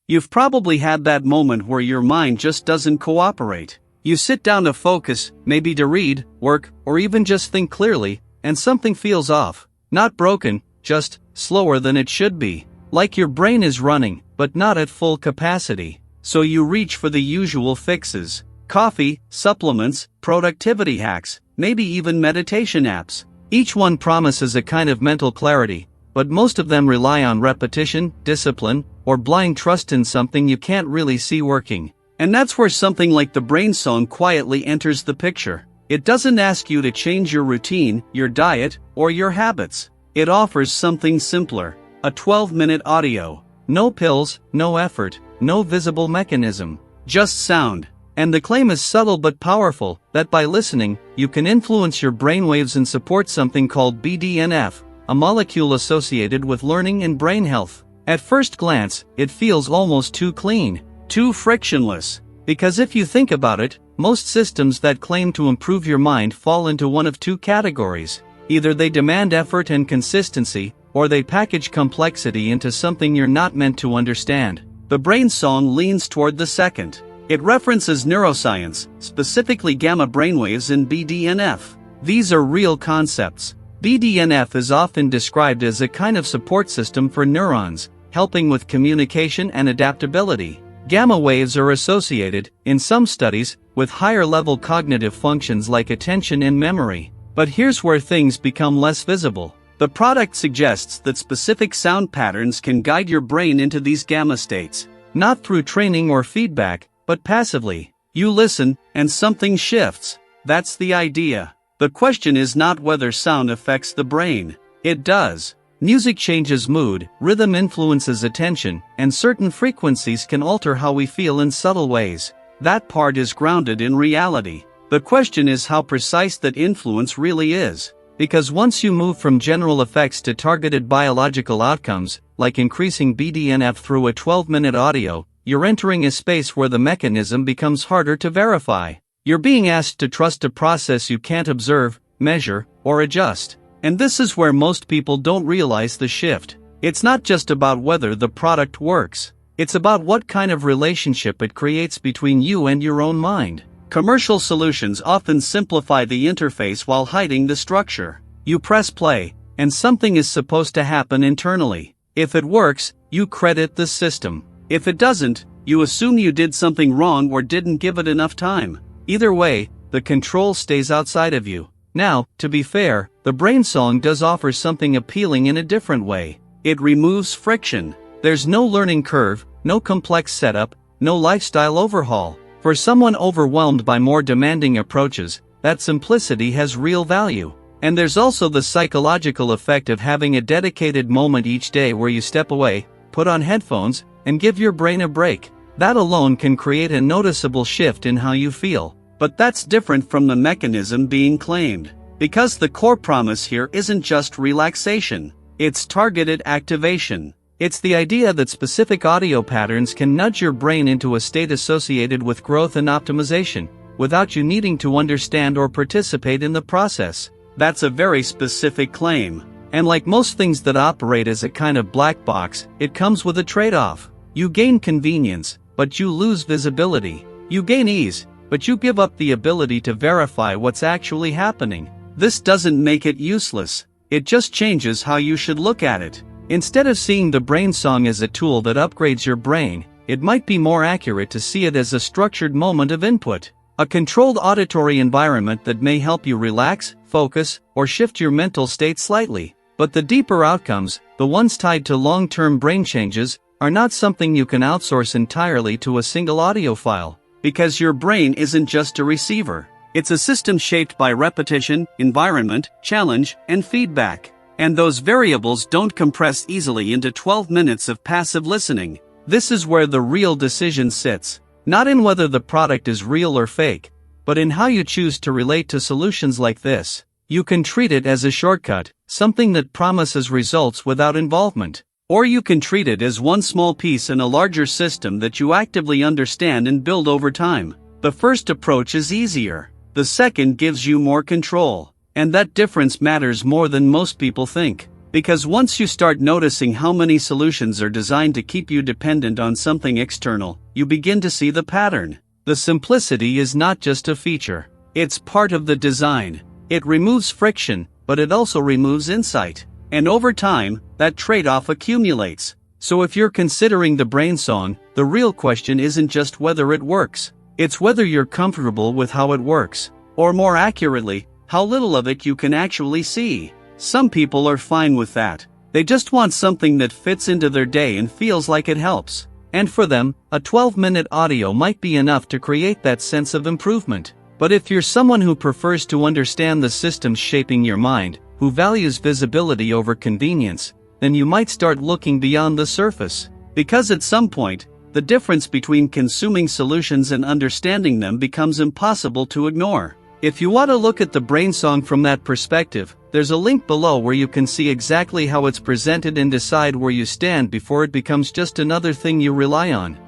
You've probably had that moment where your mind just doesn't cooperate. You sit down to focus, maybe to read, work, or even just think clearly, and something feels off. Not broken, just slower than it should be. Like your brain is running, but not at full capacity. So you reach for the usual fixes. Coffee, supplements, productivity hacks, maybe even meditation apps. Each one promises a kind of mental clarity, but most of them rely on repetition, discipline, or blind trust in something you can't really see working. And that's where something like the Brain Song quietly enters the picture. It doesn't ask you to change your routine, your diet, or your habits. It offers something simpler. A 12-minute audio. No pills, no effort, no visible mechanism. Just sound. And the claim is subtle but powerful, that by listening, you can influence your brainwaves and support something called BDNF, a molecule associated with learning and brain health. At first glance, it feels almost too clean, too frictionless. Because if you think about it, most systems that claim to improve your mind fall into one of two categories. Either they demand effort and consistency, or they package complexity into something you're not meant to understand. The Brain Song leans toward the second. It references neuroscience, specifically gamma brainwaves and BDNF. These are real concepts. BDNF is often described as a kind of support system for neurons, helping with communication and adaptability. Gamma waves are associated, in some studies, with higher-level cognitive functions like attention and memory. But here's where things become less visible. The product suggests that specific sound patterns can guide your brain into these gamma states, not through training or feedback, but passively. You listen, and something shifts. That's the idea. The question is not whether sound affects the brain. It does. Music changes mood, rhythm influences attention, and certain frequencies can alter how we feel in subtle ways. That part is grounded in reality. The question is how precise that influence really is. Because once you move from general effects to targeted biological outcomes, like increasing BDNF through a 12-minute audio, you're entering a space where the mechanism becomes harder to verify. You're being asked to trust a process you can't observe, measure, or adjust. And this is where most people don't realize the shift. It's not just about whether the product works. It's about what kind of relationship it creates between you and your own mind. Commercial solutions often simplify the interface while hiding the structure. You press play, and something is supposed to happen internally. If it works, you credit the system. If it doesn't, you assume you did something wrong or didn't give it enough time. Either way, the control stays outside of you. Now, to be fair, the Brain Song does offer something appealing in a different way. It removes friction. There's no learning curve, no complex setup, no lifestyle overhaul. For someone overwhelmed by more demanding approaches, that simplicity has real value. And there's also the psychological effect of having a dedicated moment each day where you step away, put on headphones, and give your brain a break. That alone can create a noticeable shift in how you feel. But that's different from the mechanism being claimed. Because the core promise here isn't just relaxation. It's targeted activation. It's the idea that specific audio patterns can nudge your brain into a state associated with growth and optimization, without you needing to understand or participate in the process. That's a very specific claim. And like most things that operate as a kind of black box, it comes with a trade-off. You gain convenience, but you lose visibility. You gain ease, but you give up the ability to verify what's actually happening. This doesn't make it useless. It just changes how you should look at it. Instead of seeing the Brain Song as a tool that upgrades your brain, it might be more accurate to see it as a structured moment of input. A controlled auditory environment that may help you relax, focus, or shift your mental state slightly. But the deeper outcomes, the ones tied to long-term brain changes, are not something you can outsource entirely to a single audio file. Because your brain isn't just a receiver. It's a system shaped by repetition, environment, challenge, and feedback. And those variables don't compress easily into 12 minutes of passive listening. This is where the real decision sits. Not in whether the product is real or fake, but in how you choose to relate to solutions like this. You can treat it as a shortcut, something that promises results without involvement. Or you can treat it as one small piece in a larger system that you actively understand and build over time. The first approach is easier. The second gives you more control. And that difference matters more than most people think. Because once you start noticing how many solutions are designed to keep you dependent on something external, you begin to see the pattern. The simplicity is not just a feature, it's part of the design. It removes friction, but it also removes insight. And over time, that trade-off accumulates. So if you're considering the brain song, the real question isn't just whether it works. It's whether you're comfortable with how it works. Or more accurately, how little of it you can actually see. Some people are fine with that. They just want something that fits into their day and feels like it helps. And for them, a 12-minute audio might be enough to create that sense of improvement. But if you're someone who prefers to understand the systems shaping your mind, who values visibility over convenience, then you might start looking beyond the surface. Because at some point, the difference between consuming solutions and understanding them becomes impossible to ignore. If you want to look at the brain song from that perspective, there's a link below where you can see exactly how it's presented and decide where you stand before it becomes just another thing you rely on.